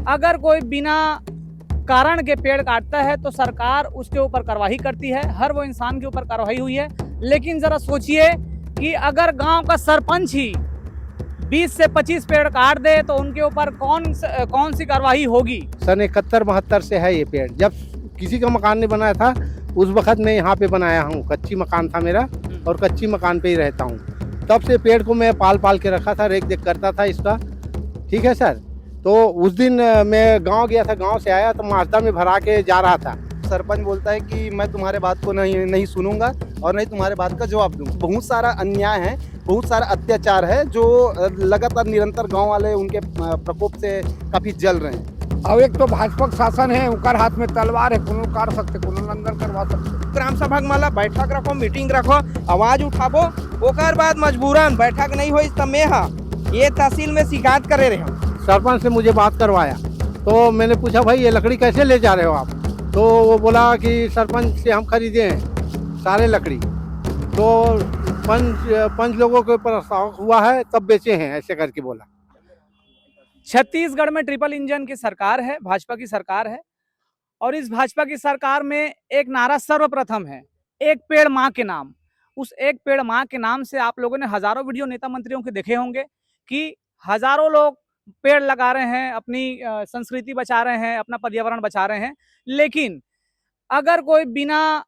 अगर कोई बिना कारण के पेड़ काटता है तो सरकार उसके ऊपर कार्रवाई करती है। हर वो इंसान के ऊपर कार्रवाई हुई है, लेकिन जरा सोचिए कि अगर गांव का सरपंच ही 20 से 25 पेड़ काट दे तो उनके ऊपर कौन सी कार्रवाई होगी। सन 71-72 से है ये पेड़। जब किसी का मकान नहीं बनाया था उस वक्त मैं यहाँ पे बनाया हूँ। कच्ची मकान था मेरा और कच्ची मकान पे ही रहता हूँ। तब से पेड़ को मैं पाल पाल के रखा था, रेख देख करता था इसका। ठीक है सर। तो उस दिन मैं गांव गया था, गांव से आया तो माजदा में भरा के जा रहा था। सरपंच बोलता है कि मैं तुम्हारे बात को नहीं सुनूंगा और नहीं तुम्हारे बात का जवाब दूंगा। बहुत सारा अन्याय है, बहुत सारा अत्याचार है जो लगातार निरंतर गांव वाले उनके प्रकोप से काफी जल रहे हैं। अब एक तो भाजपा का शासन है, उनकर हाथ में तलवार है, कोनो काट सकते, कोनो लंदन करवा सकते। ग्राम सभा माला बैठक रखो, मीटिंग रखो, आवाज उठाबो, ओकर बाद मजबूरन बैठक नहीं होई तब मैं ये तहसील में शिकायत करे रहे हूँ। सरपंच से मुझे बात करवाया तो मैंने पूछा भाई ये लकड़ी कैसे ले जा रहे हो आप। तो वो बोला कि सरपंच से हम खरीदे हैं सारे लकड़ी, तो पंच लोगों के ऊपर प्रस्ताव हुआ है तब बेचे हैं, ऐसे करके बोला। छत्तीसगढ़ में ट्रिपल इंजन की सरकार है, भाजपा की सरकार है, और इस भाजपा की सरकार में एक नारा सर्वप्रथम है, एक पेड़ माँ के नाम। उस एक पेड़ माँ के नाम से आप लोगों ने हजारों वीडियो नेता मंत्रियों के देखे होंगे कि हजारों लोग पेड़ लगा रहे हैं, अपनी संस्कृति बचा रहे हैं, अपना पर्यावरण बचा रहे हैं। लेकिन अगर कोई बिना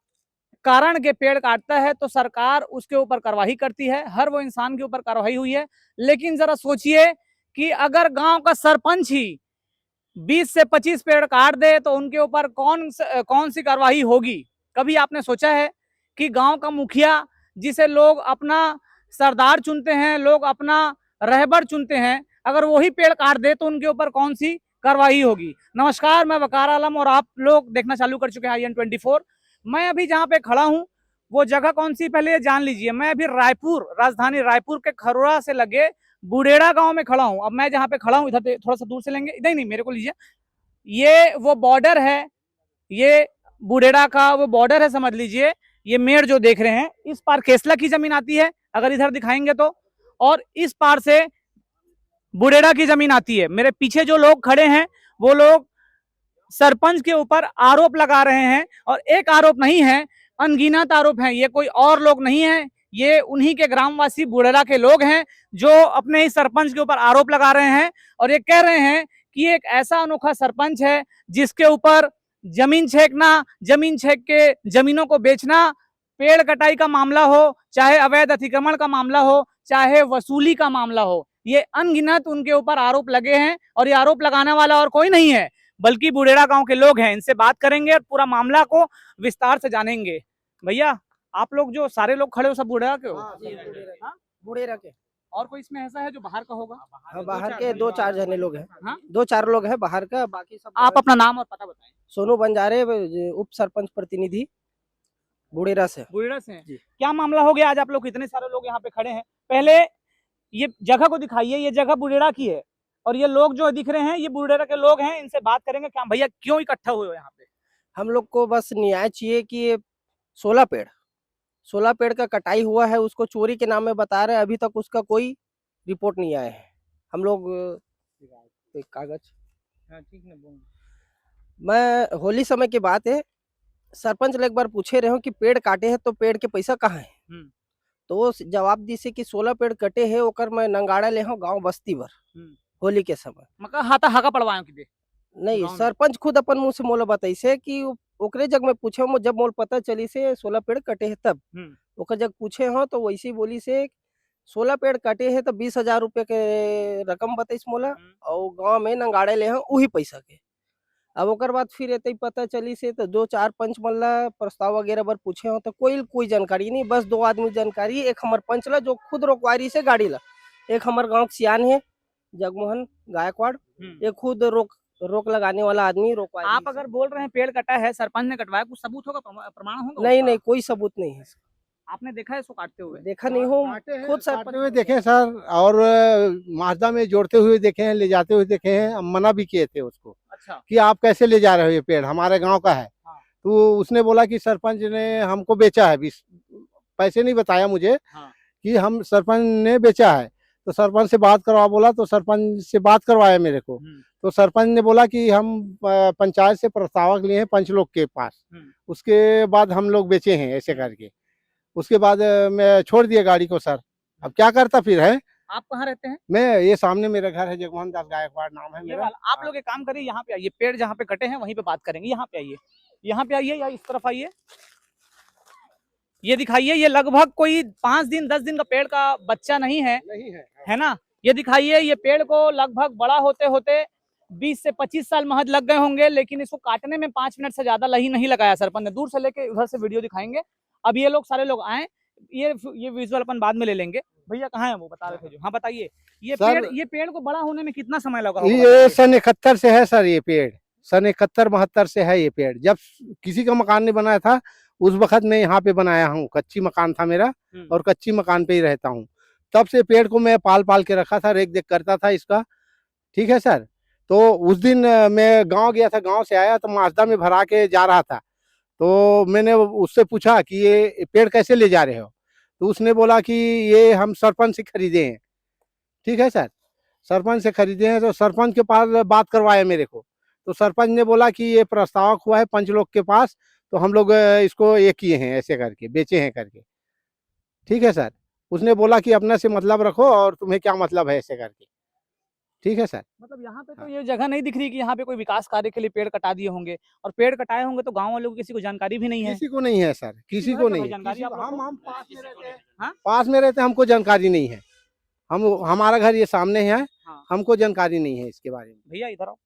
कारण के पेड़ काटता है तो सरकार उसके ऊपर कार्रवाई करती है। हर वो इंसान के ऊपर कार्रवाई हुई है, लेकिन जरा सोचिए कि अगर गांव का सरपंच ही 20 से 25 पेड़ काट दे तो उनके ऊपर कौन सी कार्रवाई होगी। कभी आपने सोचा है कि गांव का मुखिया, जिसे लोग अपना सरदार चुनते हैं, लोग अपना रहबर चुनते हैं, अगर वही पेड़ काट दे तो उनके ऊपर कौन सी कार्रवाई होगी। नमस्कार, मैं वकार आलम और आप लोग देखना चालू कर चुके हैं IN24। मैं अभी जहाँ पे खड़ा हूँ वो जगह कौन सी पहले जान लीजिए। मैं अभी रायपुर, राजधानी रायपुर के खरोरा से लगे बुडेड़ा गांव में खड़ा हूँ। अब मैं जहाँ पे खड़ा हूँ इधर थोड़ा सा दूर से लेंगे, इधर नहीं मेरे को लीजिए। ये वो बॉर्डर है, ये बुडेड़ा का वो बॉर्डर है, समझ लीजिए। ये मेड़ जो देख रहे हैं इस पार केसला की जमीन आती है, अगर इधर दिखाएंगे तो, और इस पार से बुडेड़ा की जमीन आती है। मेरे पीछे जो लोग खड़े हैं वो लोग सरपंच के ऊपर आरोप लगा रहे हैं, और एक आरोप नहीं है, अनगिनत आरोप हैं। ये कोई और लोग नहीं है, ये उन्हीं के ग्रामवासी बुडेड़ा के लोग हैं जो अपने ही सरपंच के ऊपर आरोप लगा रहे हैं और ये कह रहे हैं कि एक ऐसा अनोखा सरपंच है जिसके ऊपर जमीन छेकना, जमीन छेक के जमीनों को बेचना, पेड़ कटाई का मामला हो, चाहे अवैध अतिक्रमण का मामला हो, चाहे वसूली का मामला हो, ये अनगिनत उनके ऊपर आरोप लगे हैं। और ये आरोप लगाने वाला और कोई नहीं है बल्कि बुडेड़ा गांव के लोग हैं। इनसे बात करेंगे और पूरा मामला को विस्तार से जानेंगे। भैया, आप लोग जो सारे लोग खड़े हो सब बुडेड़ा के हो? बुडेरा के। और कोई इसमें ऐसा है जो बाहर का होगा? बाहर के 2-4 जने लोग हैं। हाँ? 2-4 लोग हैं बाहर का, बाकी सब। आप अपना नाम और पता बताएं। सोनू बंजारे, उप सरपंच प्रतिनिधि बुडेरा से। बुडेड़ा से जी। क्या मामला हो गया आज आप लोग इतने सारे लोग यहाँ पे खड़े हैं? पहले ये जगह को दिखाइए। ये जगह बुडेड़ा की है और ये लोग जो दिख रहे हैं ये बुडेड़ा के लोग हैं। इनसे बात करेंगे। क्या भैया, क्यों इकट्ठा हुए हो यहाँ पे? हम लोग को बस न्याय चाहिए कि ये 16 पेड़ का कटाई हुआ है, उसको चोरी के नाम में बता रहे हैं। अभी तक उसका कोई रिपोर्ट नहीं आया है। हम लोग एक कागज, ठीक है। मैं होली समय की बात है, सरपंच ने एक बार पूछे रहे हो कि पेड़ काटे हैं तो पेड़ के पैसा कहाँ है। तो वो जवाब दी से कि 16 पेड़ कटे हैं, ओकर मैं नंगाड़ा ले हूँ गाँव बस्ती भर होली के समय। मका हाथा हाका पड़वायो कि नहीं, गाँव में? सरपंच खुद अपन मुंह से मोला बताइसे कि ओकरे जग में पूछे हो, जब मोल पता चली से 16 पेड़ कटे हैं तब ओकर जग पूछे हो तो वैसे ही बोली से 16 पेड़ कटे हैं तो 20,000 रुपये के रकम बताइस मोला, और गांव में नंगाड़े ले हैं वही पैसा के। अब ओकर बाद फिर एते पता चली से तो 2-4 पंच मल्ला प्रस्ताव वगैरह बर पूछे हो तो कोई जानकारी नहीं। बस 2 आदमी जानकारी, एक हमार पंच ला जो खुद रोकवारी से गाड़ी ला, एक हमार गाँव सियान है जगमोहन गायकवाड़, ये खुद रोक लगाने वाला आदमी रोकवाई। आप अगर बोल रहे हैं पेड़ कटा है, सरपंच ने कटवाया, कुछ सबूत होगा, प्रमाण होगा? नहीं, कोई सबूत नहीं है। आपने देखा है इसको काटते हुए? देखा नहीं हो, खुद काटते हुए देखे सर, और माजदा में जोड़ते हुए देखे हैं, ले जाते हुए देखे हैं। हम मना भी किए थे उसको। अच्छा। कि आप कैसे ले जा रहे हो, ये पेड़ हमारे गांव का है। हाँ। तो उसने बोला कि सरपंच ने हमको बेचा है, पैसे नहीं बताया मुझे। हाँ। कि हम सरपंच ने बेचा है। तो सरपंच से बात करवा बोला, तो सरपंच से बात करवाया मेरे को। तो सरपंच ने बोला कि हम पंचायत से प्रस्तावक लिए हैं पंच लोग के पास, उसके बाद हम लोग बेचे हैं ऐसे करके। उसके बाद मैं छोड़ दिया गाड़ी को सर। अब क्या करता फिर है। आप कहाँ रहते हैं? मैं ये सामने मेरा घर है, जगमोहन दास गायकवाड़ नाम है ये मेरा। वाला। आप लोग एक काम करिए, यहाँ पे आइए, पेड़ जहाँ पे कटे हैं वहीं पे बात करेंगे। यहाँ पे आइए, यहाँ पे आइए या इस तरफ आइए। ये दिखाइए, ये लगभग कोई 5 दिन 10 दिन का पेड़ का बच्चा नहीं है, है ना? ये दिखाइए, ये पेड़ को लगभग बड़ा होते होते 20 से 25 साल महज लग गए होंगे, लेकिन इसको काटने में 5 मिनट से ज्यादा नहीं लगाया सरपंच ने। दूर से लेके उधर से वीडियो दिखाएंगे। अब ये लोग सारे लोग आए, ये विजुअल अपन बाद में ले लेंगे। भैया कहाँ है वो, बता रहे थे जो। हाँ बताइए, ये पेड़ को बड़ा होने में कितना समय लगा होगा? ये सन 71 से है सर, ये पेड़ सन 71-72 से है ये पेड़। जब किसी का मकान नहीं बनाया था उस वक्त मैं यहाँ पे बनाया हूँ। कच्ची मकान था मेरा और कच्ची मकान पे ही रहता हूँ। तब से पेड़ को मैं पाल पाल के रखा था, रेख देख करता था इसका। ठीक है सर। तो उस दिन मैं गांव गया था, गांव से आया तो माजदा में भरा के जा रहा था। तो मैंने उससे पूछा कि ये पेड़ कैसे ले जा रहे हो, तो उसने बोला कि ये हम सरपंच से खरीदे हैं। ठीक है सर, सरपंच से खरीदे हैं। तो सरपंच के पास बात करवाया मेरे को, तो सरपंच ने बोला कि ये प्रस्तावक हुआ है पंच लोग के पास, तो हम लोग इसको ये किए हैं ऐसे करके, बेचे हैं करके। ठीक है सर। उसने बोला कि अपने से मतलब रखो और तुम्हें क्या मतलब है ऐसे करके। ठीक है सर। मतलब यहाँ पे तो ये जगह नहीं दिख रही कि यहाँ पे कोई विकास कार्य के लिए पेड़ कटा दिए होंगे, और पेड़ कटाए होंगे तो गांव वालों को किसी को जानकारी भी नहीं है। किसी को नहीं है सर, किसी को नहीं। जानकारी आप लोगों को? हम पास में रहते हैं, पास में रहते हैं, हमको जानकारी नहीं है। हमारा घर ये सामने है, हमको जानकारी नहीं है इसके बारे में। भैया इधर आओ।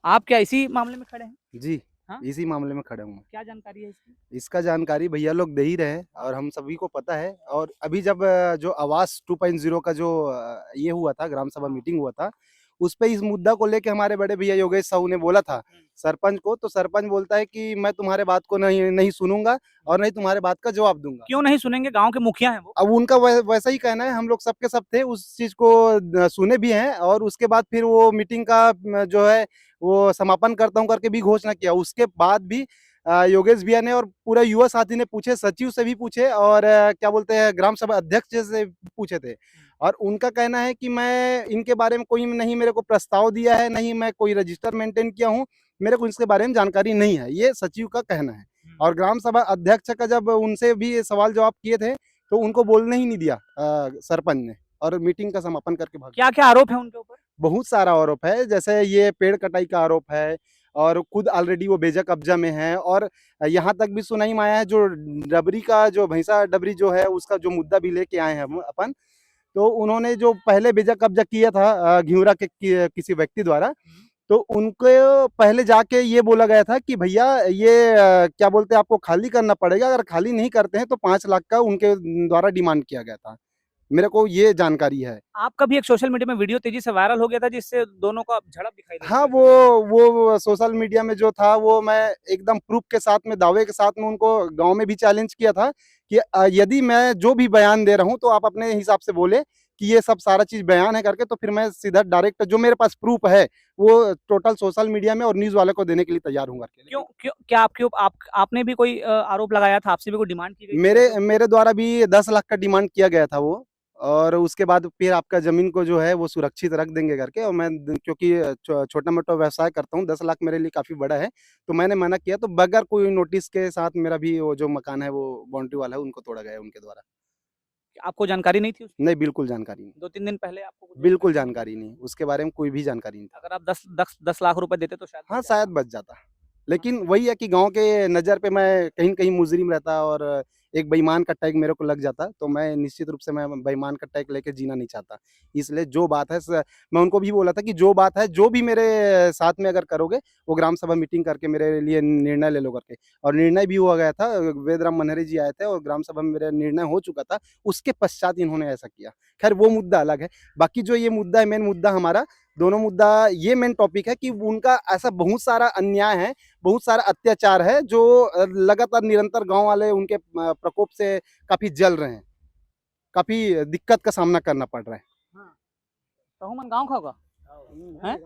आप क्या इसी मामले में खड़े हैं? जी हाँ? इसी मामले में खड़े हूँ। क्या जानकारी है इसकी? इसका जानकारी भैया लोग दे ही रहे हैं और हम सभी को पता है। और अभी जब जो आवास 2.0 का जो ये हुआ था, ग्राम सभा मीटिंग हुआ था, उस पे इस मुद्दा को लेके हमारे बड़े भैया योगेश साहू ने बोला था सरपंच को। तो सरपंच बोलता है कि मैं तुम्हारे बात को नहीं सुनूंगा और नहीं तुम्हारे बात का जवाब दूंगा। क्यों नहीं सुनेंगे? गांव के मुखिया हैं वो। अब उनका वैसा ही कहना है। हम लोग सबके सब थे, उस चीज को सुने भी हैं और उसके बाद फिर वो मीटिंग का जो है वो समापन करता हूं करके भी घोषणा किया। उसके बाद भी योगेश भैया ने और पूरा युवा साथी ने पूछे, सचिव से भी पूछे और क्या बोलते हैं ग्राम सभा अध्यक्ष से पूछे थे, और उनका कहना है कि मैं इनके बारे में कोई नहीं मेरे को प्रस्ताव दिया है, नहीं मैं कोई रजिस्टर मेंटेन किया हूँ, मेरे को इसके बारे में जानकारी नहीं है। ये सचिव का कहना है। और ग्राम सभा अध्यक्ष का जब उनसे भी सवाल जवाब किए थे तो उनको बोलने ही नहीं दिया सरपंच ने, और मीटिंग का समापन करके भाग। क्या क्या आरोप है उनके ऊपर? बहुत सारा आरोप है, जैसे ये पेड़ कटाई का आरोप है और खुद ऑलरेडी वो बेजा कब्जा में है। और यहाँ तक भी सुनाई में आया है जो डबरी का जो भैंसा डबरी जो है उसका जो मुद्दा भी लेके आए हैं हम अपन, तो उन्होंने जो पहले बेजा कब्जा किया था घिउरा के किसी व्यक्ति द्वारा, तो उनको पहले जाके ये बोला गया था कि भैया ये क्या बोलते हैं आपको खाली करना पड़ेगा, अगर खाली नहीं करते हैं तो 5 लाख का उनके द्वारा डिमांड किया गया था। मेरे को ये जानकारी है। आपका भी एक सोशल मीडिया में वीडियो तेजी से वायरल हो गया था जिससे दोनों का झड़प दिखाई दे। हाँ, वो सोशल मीडिया में जो था वो मैं एकदम प्रूफ के साथ में, दावे के साथ में उनको गांव में भी चैलेंज किया था कि यदि मैं जो भी बयान दे रहा हूँ तो आप अपने हिसाब से बोले कि ये सब सारा चीज बयान है करके, तो फिर मैं सीधा डायरेक्ट जो मेरे पास प्रूफ है वो टोटल सोशल मीडिया में और न्यूज वाले को देने के लिए तैयार हूँ। क्यों क्या आपने भी कोई आरोप लगाया था, आपसे भी कोई डिमांड की गई? मेरे द्वारा भी 10 लाख का डिमांड किया गया था वो, और उसके बाद फिर आपका जमीन को जो है वो सुरक्षित रख देंगे करके। और मैं क्योंकि छोटा मोटा व्यवसाय करता हूँ, 10 लाख मेरे लिए काफी बड़ा है, तो मैंने मना किया। तो बगैर कोई नोटिस के साथ मेरा भी वो जो मकान है वो बाउंड्री वाला है उनको तोड़ा गया उनके द्वारा। आपको जानकारी नहीं थी उसकी? नहीं, बिल्कुल जानकारी नहीं। 2-3 दिन पहले आपको बिल्कुल जानकारी नहीं, उसके बारे में कोई भी जानकारी नहीं था। अगर आप 10 लाख रुपए देते तो शायद हाँ, शायद बच जाता, लेकिन वही है कि गांव के नज़र पे मैं कहीं न कहीं मुजरिम रहता और एक बेईमान का टैग मेरे को लग जाता, तो मैं निश्चित रूप से मैं बेईमान का टैग लेके जीना नहीं चाहता। इसलिए जो बात है मैं उनको भी बोला था कि जो बात है, जो भी मेरे साथ में अगर करोगे, वो ग्राम सभा मीटिंग करके मेरे लिए निर्णय ले लो करके। और निर्णय भी हुआ गया था, वेदराम मनहरी जी आए थे और ग्राम सभा में मेरा निर्णय हो चुका था, उसके पश्चात इन्होंने ऐसा किया। खैर वो मुद्दा अलग है। बाकी जो ये मुद्दा है, मेन मुद्दा हमारा, दोनों मुद्दा ये मेन टॉपिक है कि उनका ऐसा बहुत सारा अन्याय है, बहुत सारा अत्याचार है जो लगातार निरंतर गांव वाले उनके प्रकोप से काफी जल रहे हैं, काफी दिक्कत का सामना करना पड़ रहा है। तो मन गांव खाओगा हैं?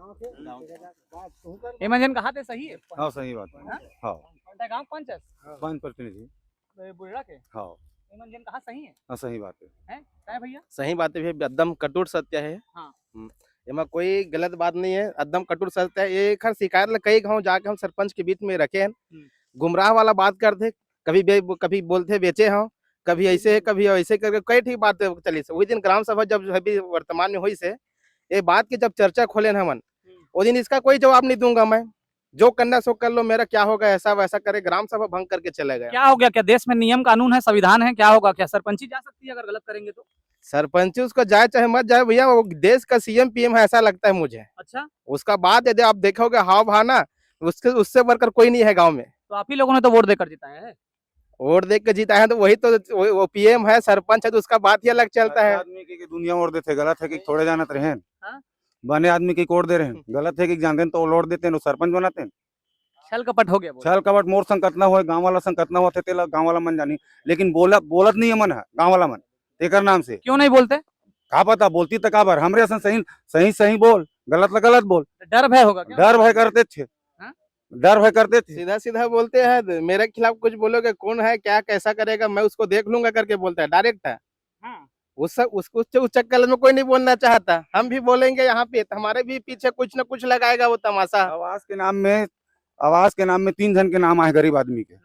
इमेजिन कहा थे सही है? हाँ, सही बात है। हाँ, गांव पंचायत 5 प्रतिनिधि। बुढ़ा के हाँ, हेमंत जैन कहा सही है? हाँ सही बात है। हैं? क्या है भैया? सही बात है भैया, एकदम कटुर सत्य है। हाँ। एमा कोई गलत बात नहीं है, एकदम कटुर सत्य है। ये खैर शिकायत ला कई गाँव जाके हम सरपंच के बीच में रखे हैं। गुमराह वाला बात करते, कभी बोलते बेचे हों, कभी ऐसे कभी वैसे करके कई ठीक बात चली से। वही दिन ग्राम सभा जब अभी वर्तमान में हुई से ये बात की जब चर्चा खोले हमन, वो दिन इसका कोई जवाब नहीं दूंगा मैं। जो करना सो कर लो, मेरा क्या होगा, ऐसा वैसा करे, ग्राम सभा भंग करके चले गए। क्या हो गया? क्या देश में नियम कानून है, संविधान है? क्या होगा? क्या सरपंची जा सकती है अगर गलत करेंगे तो? सरपंच उसको जाए चाहे मत जाए भैया, वो देश का सीएम पीएम है ऐसा लगता है मुझे। अच्छा, उसका बात यदि आप देखोगे हाव भाव ना, उससे बढ़कर कोई नहीं है गांव में। तो आप ही लोगों ने तो वोट देकर जिताया है। वोट देख के जीता है तो वही तो वो पीएम है, सरपंच है, तो उसका बात ही अलग चलता है। आदमी की दुनिया ओर देते, गलत है कि थोड़े जानत रहे हाँ? बने आदमी की कोड दे रहे हैं, गलत है कि जानते हैं तो लोड देते हैं, सरपंच बनाते हैं। छल कपट हो गया। छल कपट मोर संग कतना हुआ, गांव वाला संग कतना हुआ थे, तेला गांव वाला मन जानी, लेकिन बोलत नहीं है मन है गांव वाला मन तेकर नाम से। क्यों नहीं बोलते? का पता बोलती तो काबर हमरे असन सही सही सही बोल, गलत गलत बोल। डर भय होगा क्या? डर भय करते थे, हाँ? डर भय करते थे। सीधा सीधा बोलते हैं, मेरे खिलाफ कुछ बोलोगे, कौन है क्या कैसा करेगा, मैं उसको देख लूंगा करके बोलता है, डायरेक्ट है। उस चक्कर में कोई नहीं बोलना चाहता। हम भी बोलेंगे यहाँ पे तो हमारे भी पीछे कुछ न कुछ लगाएगा वो तमाशा। आवास के नाम में 3 जन के नाम आए गरीब आदमी के।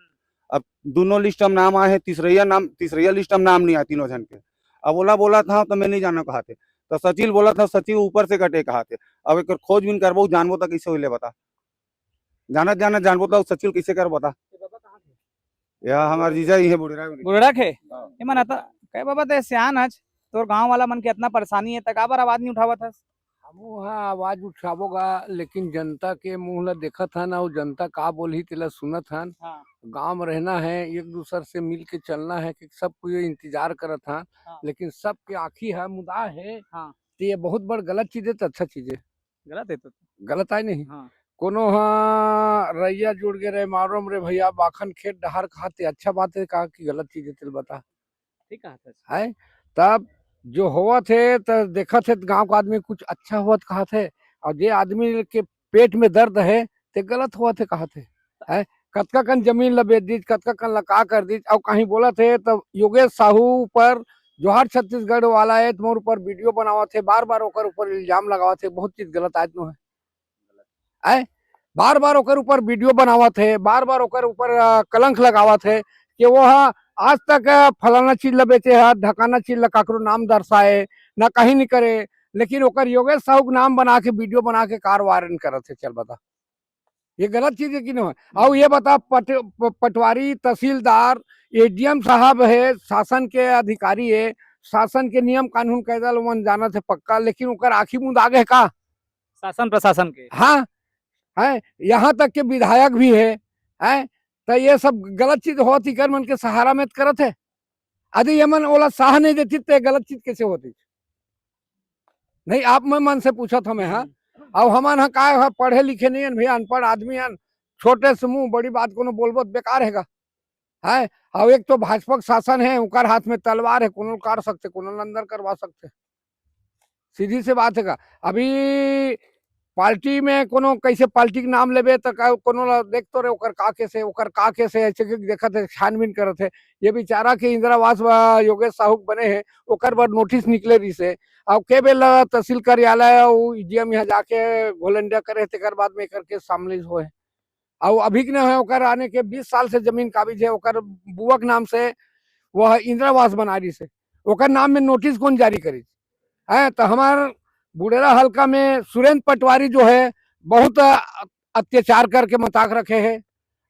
अब दोनों लिस्ट में नाम आए हैं, तीसरा लिस्ट में नाम नहीं आए तीनों जन के। अब बोला था तो मैं नहीं जाना कहा थे, तो सचिल बोला था, सचिव ऊपर से कटे कहा थे। अब एक खोजबीन करबो, जानबो तो कैसे होले बता, जाना जानबो तो सचिल कैसे कर बता। या हमार जीजा ही है बुढ़ा के ये मन आता कहे बाबा ते सियान आज तोर गांव वाला मन के इतना परेशानी है, तक आबार आवाज नहीं उठावा था। हम वहाँ आवाज उठावोगा, लेकिन जनता के मुंह ला देखा था ना, वो जनता का बोली तेला सुना था। हाँ। गांव में रहना है, एक दूसरे से मिल के चलना है, कि सब कोई इंतजार करत था। हाँ। लेकिन सबके आँखी है मुदा है। हाँ। तो ये बहुत बड़ गलत चीज है, तो अच्छा चीज है। गलत है तो गलत है नहीं। हाँ। कोनो हाँ रैया जुड़ गए रहे मारो रे भैया बाखन खेत डहार खाते, अच्छा बात है। कहा कि गलत चीज है, तिल बता ठीक है। तब जो हुआ थे तो देखा थे गांव का आदमी कुछ अच्छा हुआ कहा थे, और जे आदमी के पेट में दर्द है ते गलत हुआ थे कहा थे। है कतका कन जमीन ला बेच दी, कतका कन लका कर दी, और कहीं बोला थे तब योगेश साहू पर जोहार छत्तीसगढ़ वाला है तुम्हारे ऊपर वीडियो बनावा थे, बार बार ओकर ऊपर इल्जाम लगावा थे। बहुत चीज गलत आदमी है, बार बार ओकर ऊपर वीडियो बनावा थे, बार बार ओकर ऊपर कलंक लगावा थे कि वो आज तक फलाना चीज ला बेचे है, ढकाना चीज ला काकरो नाम दर्शाए ना, कहीं नहीं करे। लेकिन ओकर योगेश साहू नाम बना के वीडियो बना के कारवारन करत है। चल बता ये गलत चीज है कि नहीं? और ये बता पटवारी तहसीलदार एडीएम साहब है, शासन के अधिकारी है, शासन के नियम कानून कायदा मन जाना थे पक्का, लेकिन ओकर आखी मुंद आगे का शासन प्रशासन के। हाँ है, यहाँ तक के विधायक भी है तो ये सब गलत चीज होती कर मन के सहारा में करत है। यदि ये मन ओला साह नहीं देती तो गलत चीज कैसे होती? नहीं आप मैं मन से पूछा था मैं। हाँ अब हमान हाँ का पढ़े लिखे नहीं है भैया, अनपढ़ आदमी है, छोटे समूह बड़ी बात को बोलबो बेकार हैगा है। और एक तो भाजपा शासन है, उनका हाथ में तलवार है, कोनो काट सकते, कोनो अंदर करवा सकते, सीधी से बात है। अभी पार्टी में कोनो कैसे पार्टी के नाम लेबे तो कोनो देख तो रहे ओकर का कैसे ऐसे देखा थे, छानबीन करत है। ये बेचारा के इंदिरावास योगेश साहू बने हैं, ओकर बाद नोटिस निकले रही से, अब के बेल तहसील कार्यालय ईडीएम यहाँ जाके घोलंडिया करे, तेकर बाद में करके शामिल हुए। और अभी के है ओकर आने के 20 साल से जमीन काबिज है, ओकर बुआ के नाम से वह इंदिरावास बना रही से, ओकर नाम में नोटिस कौन जारी करी है? तो हमार बुढ़ेरा हल्का में सुरेंद्र पटवारी जो है बहुत अत्याचार करके मताक रखे है,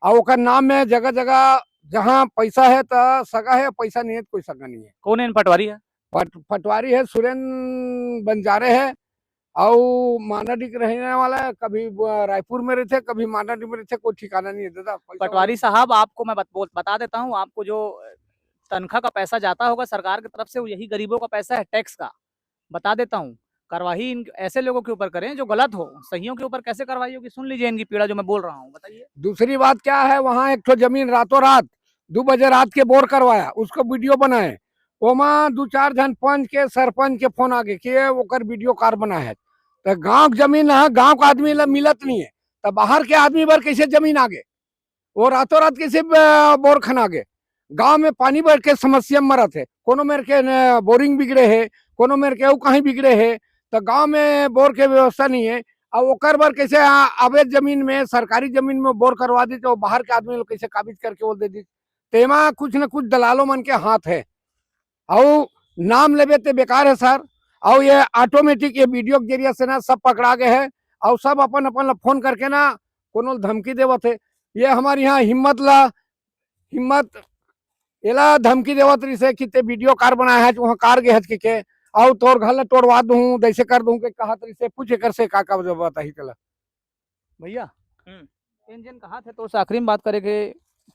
और ओकर नाम में जगह जगह जहाँ पैसा है तो सगा है, पैसा नहीं है तो कोई सगा नहीं है। कौन है पटवारी है? पटवारी है सुरेंद्र बंजारे है, और मानाडी के रहने वाला है, कभी रायपुर में रहते, कभी मानाडी में रहते, कोई ठिकाना नहीं है दादा। पटवारी साहब आपको मैं बता देता हूँ, आपको जो तनख्वाह का पैसा जाता होगा सरकार की तरफ से, वो यही गरीबों का पैसा है, टैक्स का। बता देता हूँ, कार्रवाई ऐसे लोगों के ऊपर करें जो गलत हो, सहियों के ऊपर कैसे कार्रवाई होगी? सुन लीजिए इनकी पीड़ा जो मैं बोल रहा हूँ, बताइए। दूसरी बात क्या है, वहाँ एक तो जमीन रातों रात 2 बजे रात के बोर करवाया, उसको वीडियो बनाए, ओमा 2-4 जन पंच के सरपंच के फोन आगे किए, ओकर वीडियो कार बना है। तो गांव की जमीन है, गांव का आदमी मिलत नहीं है, तो बाहर के आदमी पर कैसे जमीन आगे, वो रातों रात कैसे बोर खन आगे? गांव में पानी बढ़ के समस्या में मरत है, कोनो मेरे के बोरिंग बिगड़े है, कोनो मेरे के कहीं बिगड़े है, तो गांव में बोर के व्यवस्था नहीं है। अब ओकर बर कैसे अवैध जमीन में, सरकारी जमीन में बोर करवा दी तो बाहर के आदमी लोग कैसे काबिज करके वो दे दी। तेमा कुछ न कुछ दलालों मन के हाथ है, और नाम लेवे ते बेकार है सर। और ये ऑटोमेटिक ये वीडियो के जरिए से ना सब पकड़ा गए है, और सब अपन अपन फोन करके ना कोनो धमकी देवत है। ये हमारे यहाँ हिम्मत एला धमकी देवत रही से कि ते वीडियो कार बनाया है, वहाँ कार गए के और तोर घर तोड़वा दूं, जैसे कर दूं के कहा तरी से पूछे कर से का बताही चला भैया इंजन कहाँ थे, तो उस आखिरी में बात करे के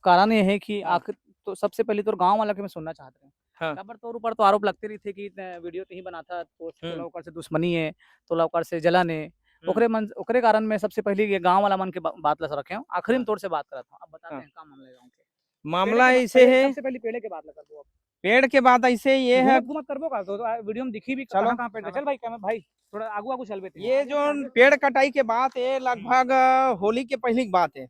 कारण ये है कि आखिर तो सबसे पहले तो गांव वाला के मैं सुनना चाहते हैं। हाँ। खबर तौर ऊपर तो आरोप लगते रही थे कि वीडियो तो ही बना था, तो ओकर से दुश्मनी है, तो ओकर से जलन है, ओकरे कारण में सबसे पहले ये गांव वाला मन के बात लस रखे हूं, आखिरी में तोर से बात करा था। अब बताते हैं का मामला है गांव के। मामला ऐसे है, सबसे पहले पेड़ के बात कर दो। अब पेड़ के बाद ऐसे ये है, घूमत करबो का तो वीडियो में दिखी भी चलो। कहां पेड़ चल भाई, क्या भाई थोड़ा आगू आगू चलबे। ये जो पेड़ कटाई के बात है लगभग होली के पहले की बात है।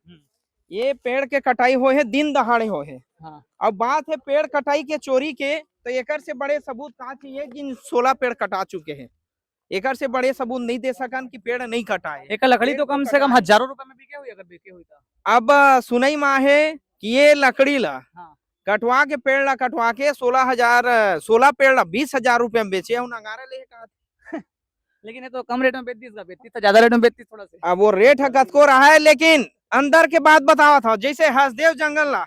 ये पेड़ के कटाई हो है, दिन दहाड़े हो है। हाँ। अब बात है पेड़ कटाई के चोरी के, तो एकर से बड़े सबूत कहा चाहिए कि 16 पेड़ कटा चुके हैं। एकर से बड़े सबूत नहीं दे सकन कि पेड़ नहीं कटाए। एक लकड़ी तो कम से कम हजारों रुपए में बिके हुई, अगर बिके हुई तो। अब सुनई माँ है कि ये लकड़ी ला हाँ। कटवा के पेड़ ला कटवा के 16 पेड़ ला 20,000 रुपए में बेचे है, नगारा ले कहा। लेकिन ये तो कम रेट में बेचती, इसका बेचती तो ज्यादा रेट में बेचती थोड़ा से। अब वो रेट हकत को रहा है, लेकिन अंदर के बात बतावा था। जैसे हसदेव जंगल ला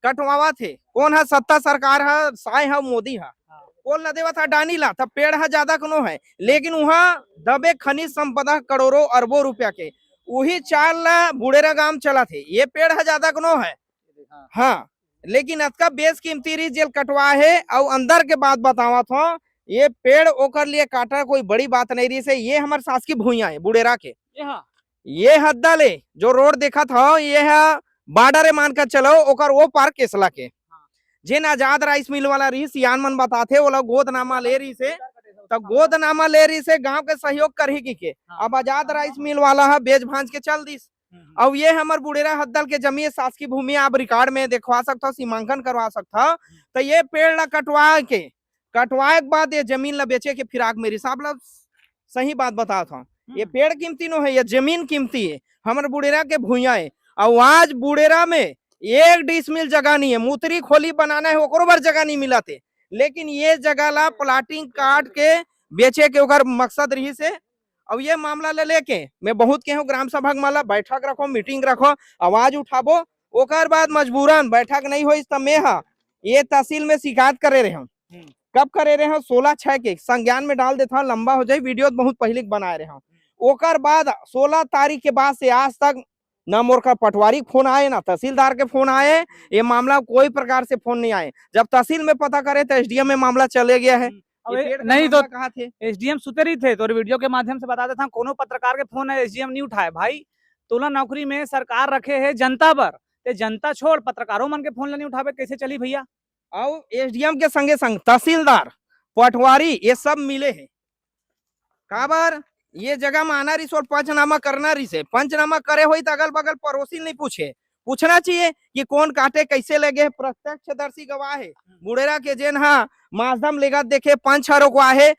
कटवावा थे, कौन है सत्ता सरकार है, साय है मोदी है, कौन ला देवा था डानी ला, तब पेड़ है ज्यादा कनो है, लेकिन वहाँ दबे खनिज संपदा करोड़ों अरबों रुपया के वही चाल ला बुढ़ेरा गांव चला थे। ये पेड़ है ज्यादा कनो है। हाँ, लेकिन अतका बेस कीमती रही जेल कटवा है। और अंदर के बात बतावा था, ये पेड़ ओकर लिए काटा कोई बड़ी बात नहीं रही से। ये हमारे शासकीय भूइया है बुढ़ेरा के। ये हद्दा ले जो रोड देखा था, ये है बॉर्डर मान कर चलो, ओकर वो पार केसला के जिन आजाद राइस मिल वाला रही सियान मन बताते, वो लोग गोदनामा ले रही से, तब गोदनामा ले रही से गांव के सहयोग कर ही के। अब आजाद राइस मिल वाला है बेच भांज के चल दिस। अब ये हमार बुढ़ेरा हद्दल के जमी शासकीय भूमि आप रिकॉर्ड में दिखवा सकता, सीमांकन करवा सकता। तो ये पेड़ ला कटवाए के बाद ये जमीन ला बेचे के फिराक मेरी साहब ला सही बात बता था। ये पेड़ कीमती नो है, ये जमीन कीमती है, हमारे बुढ़ेरा के भूइया है। और आज बुढ़ेरा में 1 डिसमिल जगह नहीं है, मूत्री खोली बनाना है ओकरो बार जगह नहीं मिला थे, लेकिन ये जगह ला प्लाटिंग काट के बेचे के ओकर मकसद रही से। अब ये मामला ले लेके मैं बहुत के हूँ ग्राम सभा माला बैठक रखो, मीटिंग रखो, आवाज उठाबो, ओकर बाद मजबूरन बैठक नहीं हुई तो मैं ये तहसील में शिकायत करे रहे हूँ। कब करे रहे हैं 16/6 के संज्ञान में डाल देता हूँ, लंबा हो जाए वीडियो बहुत पहले बनाए रहे हूँ। ओकर बाद 16 तारीख के बाद से आज तक ना मोर का पटवारी फोन आए, ना तहसीलदार के फोन आए, ये मामला कोई प्रकार से फोन नहीं आए। जब तहसील में पता करे तो एसडीएम में मामला चले गया है। नहीं तो कहा थे एसडीएम सुतरी थे, तो वीडियो के माध्यम से बता देता हूँ, कोनो पत्रकार के फोन है एसडीएम नहीं उठाए। भाई तुला नौकरी में सरकार रखे है जनता पर, ते जनता छोड़ पत्रकारों मन के फोन नहीं उठावे, कैसे चली भैया। और एसडीएम के संगे संग तहसीलदार पटवारी ये सब मिले हैं। काबर ये जगह में आना रही और पंचनामा करना रही से, पंचनामा करे हुई तो अगल बगल पड़ोसी नहीं पूछे, पूछना चाहिए कि कौन काटे कैसे लगे। प्रत्यक्षदर्शी गवाह है बुढ़ेरा के जेन हाँ माधम लेगा देखे 5 को आहे।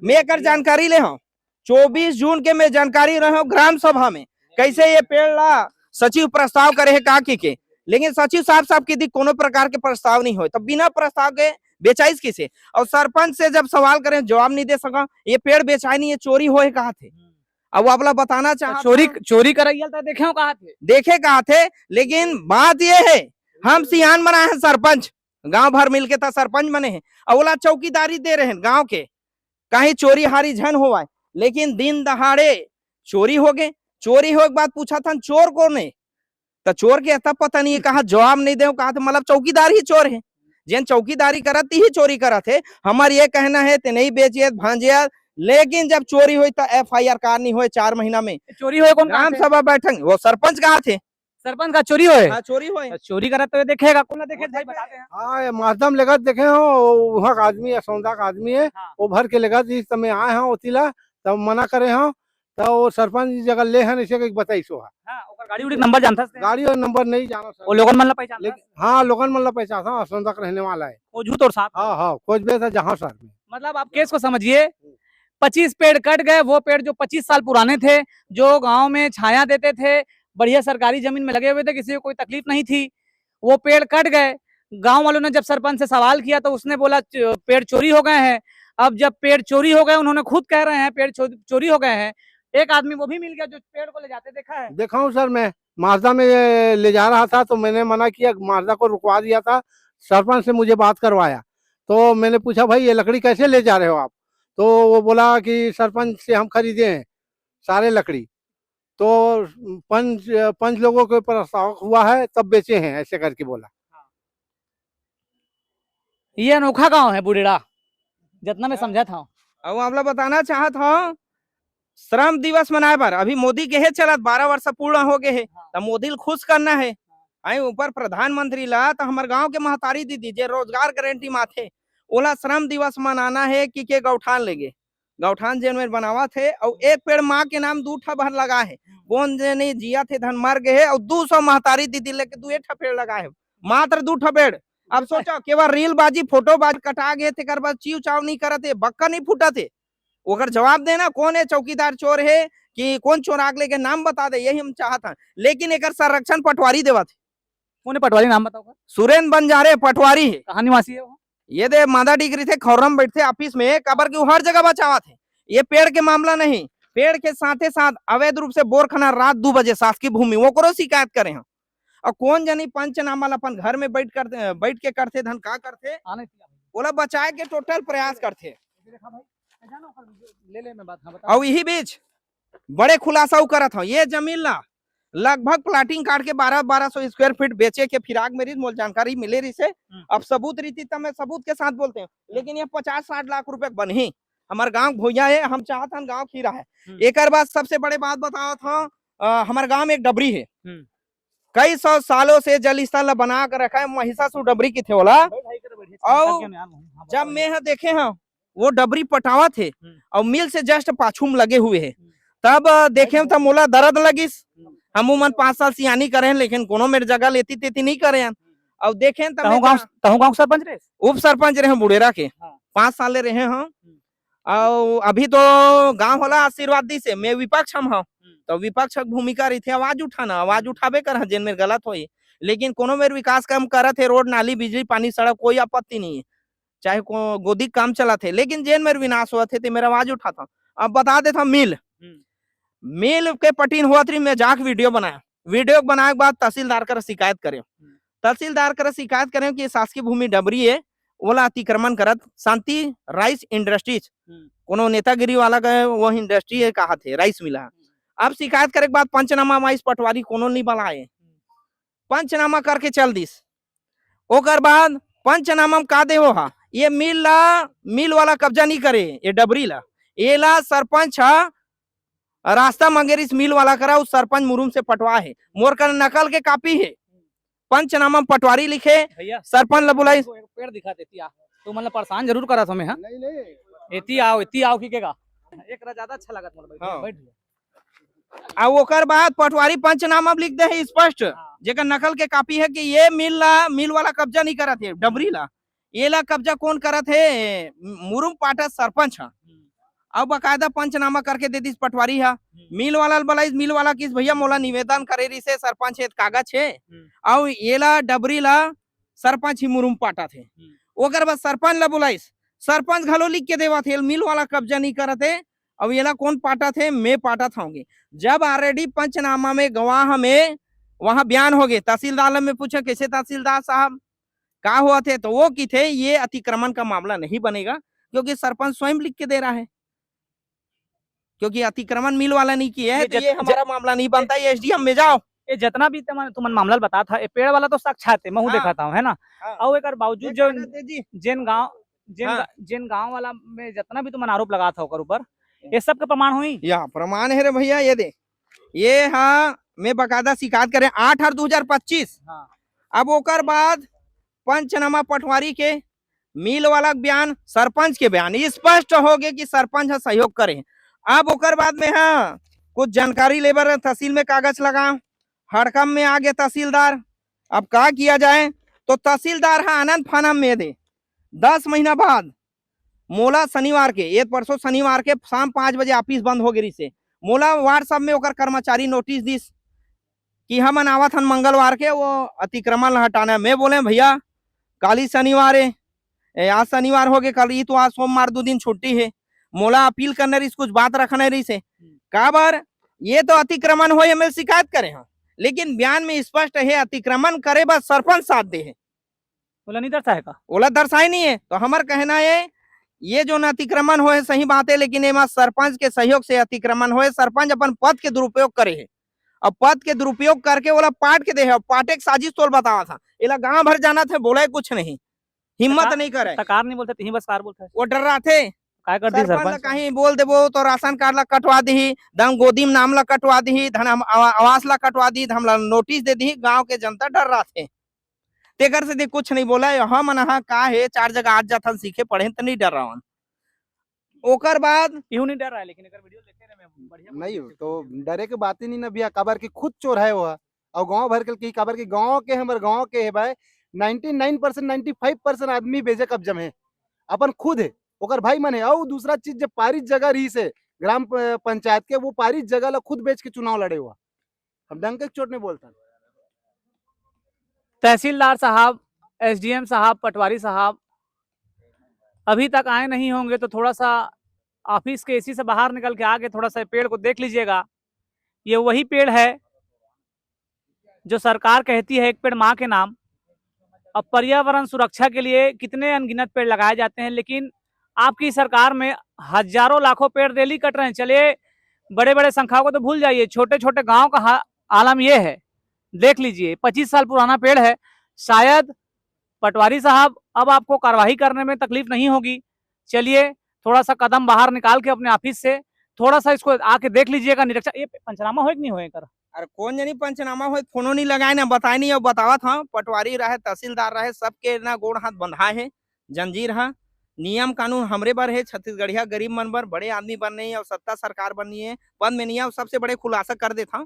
मैं कर जानकारी ले हूँ 24 जून के मैं जानकारी रहे ग्राम सभा में कैसे ये पेड़ ला सचिव प्रस्ताव करे है का के, लेकिन सचिव साहब की दी कोनो प्रकार के प्रस्ताव नहीं हो, तब बिना प्रस्ताव के बेचाइस किसे। और सरपंच से जब सवाल करें जवाब नहीं दे सका, ये पेड़ बेचाई नहीं, ये चोरी होए कहा थे। अब वो अपना बताना चाहा चोरी करैया था, देखे कहा थे, देखे कहा थे। लेकिन बात ये है हम सियान बनाए हैं, सरपंच गांव भर मिलके था सरपंच बने हैं, अवला चौकीदारी दे रहे हैं गांव के, कहीं चोरी हारी झन हुआ। लेकिन दिन दहाड़े चोरी हो गए। चोरी हो के बाद पूछा था चोर कौन है, तो चोर के तब पता नहीं कहा, जवाब नहीं दे कहा, मतलब चौकीदार ही चोर है, जिन चौकीदारी करत ही चोरी करत है। हमार ये कहना है ते नहीं बेचिए भांजिया, लेकिन जब चोरी हुई तो FIR कार नहीं हुए 4 महीना में। चोरी हुए कौन ग्राम सभा बैठक वो सरपंच कहा थे, सरपंच का चोरी हुए। हाँ चोरी हुए, चोरी करा तो देखेगा कौन देखे भाई बताते हैं। हाँ माध्यम लेगत देखे हो, वहाँ का आदमी है, सौंदा का आदमी है, वो भर के लेगत इस समय आए हैं ओतिला, तब मना करे हो तो वो सरपंच जी जगह ले हन ऐसे बताइसो है हाँ ओकर गाड़ी उड़ी नंबर जानता से गाड़ी और नंबर नहीं जाना वो सर लोगन मन ला पहचान लेकिन हाँ लोगन मतलब पैसा था असंदक रहने वाला है वो झूठ और साथ हाँ हाँ खोज बे था जहाँ सर में मतलब आप केस को समझिए 25 पेड़ कट गए, वो पेड़ जो 25 साल पुराने थे, जो गांव में छाया देते थे, बढ़िया सरकारी जमीन में लगे हुए थे, किसी को कोई तकलीफ नहीं थी, वो पेड़ कट गए। गांव वालों ने जब सरपंच से सवाल किया तो उसने बोला पेड़ चोरी हो गए हैं। अब जब पेड़ चोरी हो गए, उन्होंने खुद कह रहे हैं पेड़ चोरी हो गए हैं। एक आदमी वो भी मिल गया जो पेड़ को ले जाते देखा है। देखा हूँ सर मैं माजदा में ले जा रहा था तो मैंने मना किया माजदा को रुकवा दिया था सरपंच से मुझे बात करवाया तो मैंने पूछा भाई ये लकड़ी कैसे ले जा रहे हो आप तो वो बोला कि सरपंच से हम खरीदे हैं सारे लकड़ी तो पंच लोगों के प्रस्ताव हुआ है तब बेचे हैं ऐसे करके बोला। ये अनोखा गांव है बुढ़ेड़ा, जितना मैं समझा था। अब आप लोग बताना चाहत हो श्रम दिवस मनाए पर अभी मोदी के है चलत 12 वर्ष पूर्ण हो गए है तो मोदी खुश करना है आई ऊपर प्रधानमंत्री ला तो हमारे गांव के महतारी दीदी जे रोजगार गारंटी माथे ओला श्रम दिवस मनाना है कि के गौठान लेगे गौठान जेन में बनावा थे और एक पेड़ माँ के नाम 2 ठा भर लगा है कौन जे नहीं जिया थे धन मर गए है और 200 महतारी दीदी लेके 2 ठा पेड़ लगा है मात्र 2 ठा पेड़। अब सोचो केवल रील बाजी फोटो बाजी कटा गए थे कर बाद चीव चाव नहीं करते बक्का नहीं फूटा थे ओकर जवाब देना कौन है चौकीदार चोर है कि कौन चोर आग लेके नाम बता दे यही हम चाहता लेकिन एक संरक्षण पटवारी देवा थे। कौन पटवारी नाम बताओ? सुरेंद्र बंजारे पटवारी है कहाँ निवासी है वो? ये दे मादा डिग्री थे खौरम बैठे ऑफिस में कबर की हर जगह बचावा थे। ये पेड़ के मामला नहीं पेड़ के साथे साथ अवैध रूप से बोर खाना रात 2 बजे शासकीय भूमि वो करो शिकायत करे हैं और कौन जानी पंचनामा अपन घर में बैठ के करते धन का करते बोला बचाए के टोटल प्रयास करते और यही बीच बड़े खुलासा करत हूँ ये जमीन ला लगभग प्लाटिंग काट के 1200 स्क्वायर फीट बेचे के फिराक मेरी मोल जानकारी मिले रही से अब सबूत रीति तब मैं सबूत के साथ बोलते हैं लेकिन ये 50-60 लाख रुपए बनी हमारे गांव भोइया है हम चाहते हैं गांव खीरा है। एक बाद सबसे बड़े बात बताओ था हमारे गांव में एक डबरी है कई 100 सालों से जल स्थल बना कर रखा है महिषासुर डबरी की थे बोला और जब मैं देखे हैं वो डबरी पटावा थे और मिल से जस्ट पाछूम लगे हुए है तब देखे तब मोला दर्द लगिस हम 5 साल सियानी करे लेकिन कोनो मेरे जगह लेती तेती नहीं करे और देखे गांव सरपंच रहे उप सरपंच रहे बुढ़ेरा के 5 साल रहे हम और अभी तो गांव होला आशीर्वाद दी से मैं विपक्ष हम हूँ तो विपक्ष भूमिका रही थी आवाज उठाना आवाज उठावे कर जिन मेरे गलत हो लेकिन कोनो मेरे विकास काम करा थे रोड नाली बिजली पानी सड़क कोई आपत्ति नहीं है चाहे गोदी काम चला थे लेकिन जेन मेरे विनाश हुआ थे तो मेरा आवाज उठाता। अब बता देता मिल के पटीन हुआ थी मैं जाके वीडियो बनाए के बाद तहसीलदार कर शिकायत करें कि शासकीय भूमि डबरी है ओला अतिक्रमण करत शांति राइस इंडस्ट्रीज कोनो नेतागिरी वाला का वो इंडस्ट्री है कहा थे राइस मिला। अब शिकायत करे के बाद पंचनामा माइस पटवारी कोनो नहीं बनाए पंचनामा करके चल दिस ओकर बाद पंचनामा का दे हो हा ये मिल वाला कब्जा नहीं करे ये डबरी ला ये ला सरपंच रास्ता मंगेर इस मिल वाला करा उस सरपंच मुरुम से पटवा है मोर का नकल के कापी है पंचनामा पटवारी लिखे सरपंच ला बुलाई पेड़ दिखा देती तो मतलब परेशान जरूर करा तुम्हें एती आओ की केगा एक ज्यादा अच्छा लगा तुम्हारा बैठ अब ओकर बाद पटवारी पंचनामा लिख दे है स्पष्ट जेकर नकल के कापी है कि ये मिल वाला कब्जा नहीं करा थे डबरी ला ये ला कब्जा कौन करा थे मुरुम पाटा सरपंच है। अब बकायदा पंचनामा करके दे दी पटवारी है मिल वाला बुलाई मिल वाला किस भैया मोला निवेदन करे रही से सरपंच है कागज है और ये ला डबरी ला सरपंच ही मुरुम पाटा थे ओकर बाद सरपंच ला बुलाई सरपंच घलो लिख के देवा थे मिल वाला कब्जा नहीं करा थे अब ये ला कौन पाटा थे मैं पाटा था जब ऑलरेडी पंचनामा में गवाह में वहां बयान हो गए तहसीलदार में पूछा कैसे तहसीलदार साहब का हुआ थे तो वो की थे ये अतिक्रमण का मामला नहीं बनेगा क्योंकि सरपंच स्वयं लिख के दे रहा है क्योंकि अतिक्रमण मिल वाला नहीं किया है तो ये हमारा मामला नहीं बनता ये एसडीएम में जाओ ये जितना भी तुमन मामला बता था ये पेड़ वाला तो साक्षात है मैं देखा था है ना और एक बावजूद जो जिन गांव वाला में जितना भी तुमन आरोप लगा था ऊपर ये सब का प्रमाण हुई या प्रमाण है रे भैया ये दे ये हाँ मैं बकायदा शिकायत करें 8/2025 अब ओकर बाद पंचनामा पटवारी के मिल वाला बयान सरपंच के बयान स्पष्ट हो गए कि सरपंच सहयोग करे अब ओकर बाद में हाँ कुछ जानकारी लेबर तहसील में कागज लगाओ, हड़कम में आ गए तहसीलदार। अब क्या किया जाए, तो तहसीलदार है आनंद फानम में दे 10 महीना बाद मोला शनिवार के, ये परसों शनिवार के शाम 5 बजे ऑफिस बंद हो गई से मोला व्हाट्सएप में ओकर कर्मचारी नोटिस दिस कि हम आवत हन मंगलवार के वो अतिक्रमण हटाना। मैं बोले भैया कल ही शनिवार है, आज शनिवार हो गए, कल ही तो आज सोमवार 2 दिन छुट्टी है, मोला अपील करने रही कुछ बात रखने रही से काबर ये तो अतिक्रमण हो मैं शिकायत करे हाँ, लेकिन बयान में स्पष्ट है अतिक्रमण करे बस सरपंच साथ दे है, बोला नहीं दर्शाए का ओला दर्शाई नहीं है। तो हमार कहना है ये जो अतिक्रमण हो सही बात है, लेकिन एमा सरपंच के सहयोग से अतिक्रमण हो, सरपंच अपन पद के दुरुपयोग करे है, अब पद के दुरुपयोग करके बोला पाट के दे है, पाटे के साजिश तोल बतावा था, इला गांव भर जाना था, बोला कुछ नहीं, हिम्मत नहीं करे, कार नहीं बोलते तीन बस कार बोलते वो डर रहा थे काय कर दी सरपंच सरपंच कहीं बोल देबो तो राशन कार्ड ला कटवा दी, धम गोदी में नाम ला कटवा दी, धन आवास ला कटवा दी, हम नोटिस दे दी, गांव के जनता डर रहा थे तेकर से कुछ नहीं बोला। हम अनहा का है 4 जगह आज जाथन सीखे पढ़े तो नहीं डर रहा हूं। ओकर बाद यूं नहीं डर रहा है, लेकिन अगर वीडियो देखे रहे मैं बढ़िया नहीं तो डरे के बात ही नहीं ना भैया, काबर की खुद चोर है वो, और गांव भर के काबर की गांव के हमारे गांव के है भाई 99% 95% आदमी बेजे कब्जा में है, अपन खुद है ओकर भाई मन है। और दूसरा चीज जब पारित जगह रही से ग्राम पंचायत के, वो पारित जगह ला खुद बेच के चुनाव लड़े हुआ, हम डंके की चोट नहीं बोलता। तहसीलदार साहब, एसडीएम साहब, पटवारी साहब अभी तक आए नहीं होंगे, तो थोड़ा सा ऑफिस के एसी से बाहर निकल के आगे थोड़ा सा पेड़ को देख लीजिएगा। ये वही पेड़ है जो सरकार कहती है एक पेड़ माँ के नाम। अब पर्यावरण सुरक्षा के लिए कितने अनगिनत पेड़ लगाए जाते हैं, लेकिन आपकी सरकार में हजारों लाखों पेड़ डेली कट रहे हैं। चलिए बड़े बड़े संख्याओं को तो भूल जाइए, छोटे छोटे गांव का आलम ये है, देख लीजिए 25 साल पुराना पेड़ है। शायद पटवारी साहब अब आपको कार्रवाई करने में तकलीफ नहीं होगी, चलिए थोड़ा सा कदम बाहर निकाल के अपने ऑफिस से थोड़ा सा इसको आके देख लीजिएगा, निरीक्षण ये पंचनामा हो कि नहीं होए कर। अरे कौन जानी पंचनामा हो, फोनो नहीं लगाए ना बताए नहीं, और बतावा था पटवारी रहे तहसीलदार रहे सबके ना गोड़ हाथ बंधा है, जंजीर है, नियम कानून हमरे बर है, छत्तीसगढ़िया गरीब मन बर, बड़े आदमी बननी है और सत्ता सरकार बननी है, पद में नहीं है। और सबसे बड़े खुलासा कर देता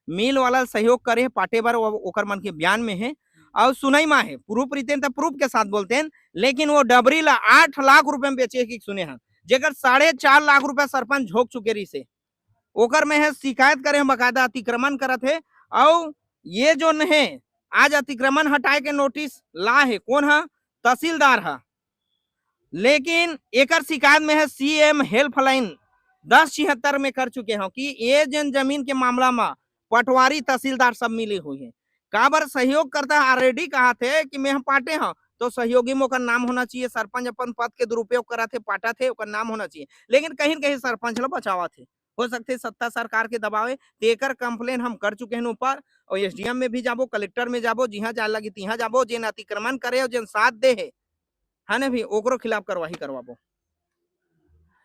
मिल वाला सहयोग करे पाटे बर, ओकर मन के बयान में है। और सुनाई माँ है प्रूफ रीते तो प्रूफ के साथ बोलते हैं, लेकिन वो डबरी ला 8 लाख रुपए में बेचे की सुने हैं, जेकर 4.5 लाख रुपया सरपंच झोंक चुके रही से ओकर में है शिकायत करे बकायदा अतिक्रमण करत है। और ये जो है आज अतिक्रमण हटाए के नोटिस ला है कौन है, तहसीलदार है, लेकिन एकर शिकायत में है सीएम हेल्पलाइन 1076 में कर चुके हैं कि ये जन जमीन के मामला में पटवारी तहसीलदार सब मिले हुए हैं। काबर सहयोग करता है, ऑलरेडी कहा थे कि मैं हम पाटे हैं तो सहयोगी में ओकर नाम होना चाहिए, सरपंच अपन पद के दुरुपयोग करा थे पाटा थे ओकर नाम होना चाहिए, लेकिन कहीं न कहीं सरपंच ला बचावा थे, हो सकते सत्ता सरकार के दबावे। तेकर कंप्लेन हम कर चुके हैं ऊपर, और एसडीएम में भी जाबो, कलेक्टर में जाबो, जिहा जा लगी तिहा जाबो, जेन अतिक्रमण करे और जेन साथ दे है ना भी ओकरो खिलाफ कार्रवाई करवाबो।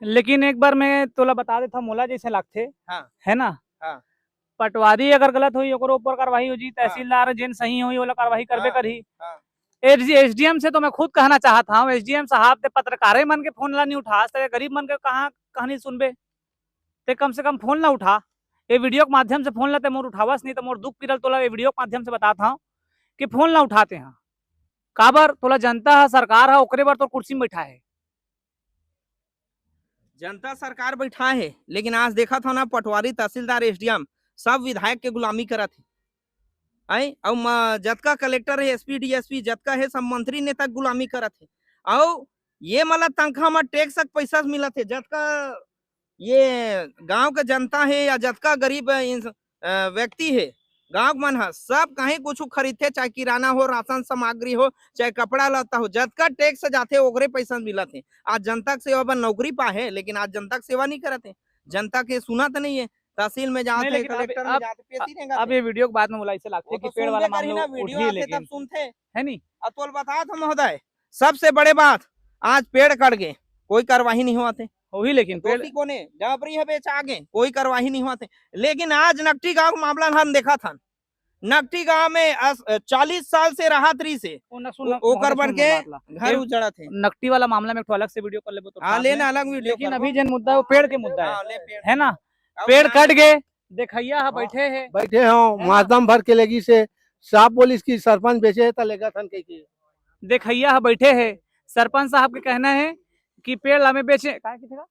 लेकिन एक बार मैं तोला बता देता, मोला जैसे लगते हाँ। है ना, हाँ। पटवारी अगर गलत हुई ओकरो ऊपर कार्रवाई हो जी, तहसीलदार जिन सही हुई वाला कार्रवाई करबे हाँ। करही। हाँ। एसडीएम से तो मैं खुद कहना चाहता हूँ, एसडीएम साहब ते पत्रकारे मन के फोन ला नहीं उठा, गरीब मन के कहाँ कहानी सुनबे, ते कम से कम फोन ला उठा, ये वीडियो के माध्यम से फोन लाते मोर उठावस नहीं तो मोर दुख पीरल तोला ये वीडियो के माध्यम से बताता हूँ कि फोन ला उठाते हैं। काबर तोला जनता है, सरकार है, ओकरे बार तो कुर्सी में बैठा है, जनता सरकार बैठा है, लेकिन आज देखा था ना पटवारी तहसीलदार एसडीएम सब विधायक के गुलामी करत है, और जतका कलेक्टर है, एसपी डीएसपी जतका है सब मंत्री नेता गुलामी करत है। और ये मतलब तनख्वाह में टैक्स का पैसा मिलत है, जतका ये गांव के जनता है या जतका गरीब व्यक्ति है गांव मन है, सब कहीं कुछ खरीदते, चाहे किराना हो, राशन सामग्री हो, चाहे कपड़ा लता हो, जतका टैक्स जाते ओकरे पैसा मिलत है। आज जनता के सेवा पर नौकरी पाए, लेकिन आज जनता की सेवा नहीं करते, जनता के सुना तो नहीं है, तहसील में जाते, कलेक्टर में जाते, पेशी नहीं अब ये वीडियो के बाद में बोला इसे लगते कि पेड़ वाला मामला उठ ही, लेकिन सुनते है नहीं। अतुल बता था महोदय, सबसे बड़े बात आज पेड़ कट गए, कोई कार्रवाई नहीं होते, वही लेकिन पेड़ कोने डबरी है बेच आगे, कोई कार्रवाई नहीं होते। लेकिन आज नकटी गांव का मामला हम देखा था, नकटी गांव में 40 साल से राहत रही से ओकर बन के घर उजड़ा थे। नकटी वाला मामला में एक अलग से वीडियो कर ले, हाँ लेना अलग वीडियो, लेकिन अभी जन मुद्दा है वो पेड़ के मुद्दा हाँ, है ना, पेड़ कट गए देखैया हा बैठे हैं बैठे हो है ना? मातम भर के लगी से साफ बोलिस की सरपंच बेचे त लेगा थन के देखैया हा बैठे हैं सरपंच साहब के कहना है कि पेड़ ला में बेचे काहे की जगह?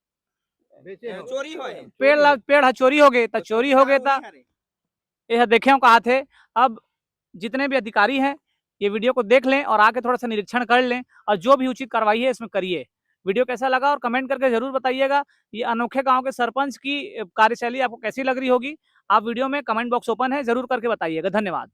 बेचे हो चोरी होए पेड़ हा चोरी हो गए त चोरी हो गए ता यह देखे हो कहा थे। अब जितने भी अधिकारी हैं ये वीडियो को देख लें और आके थोड़ा सा निरीक्षण कर लें और जो भी उचित कार्रवाई है इसमें करिए। वीडियो कैसा लगा और कमेंट करके जरूर बताइएगा। ये अनोखे गांव के सरपंच की कार्यशैली आपको कैसी लग रही होगी। आप वीडियो में कमेंट बॉक्स ओपन है, जरूर करके बताइएगा। धन्यवाद।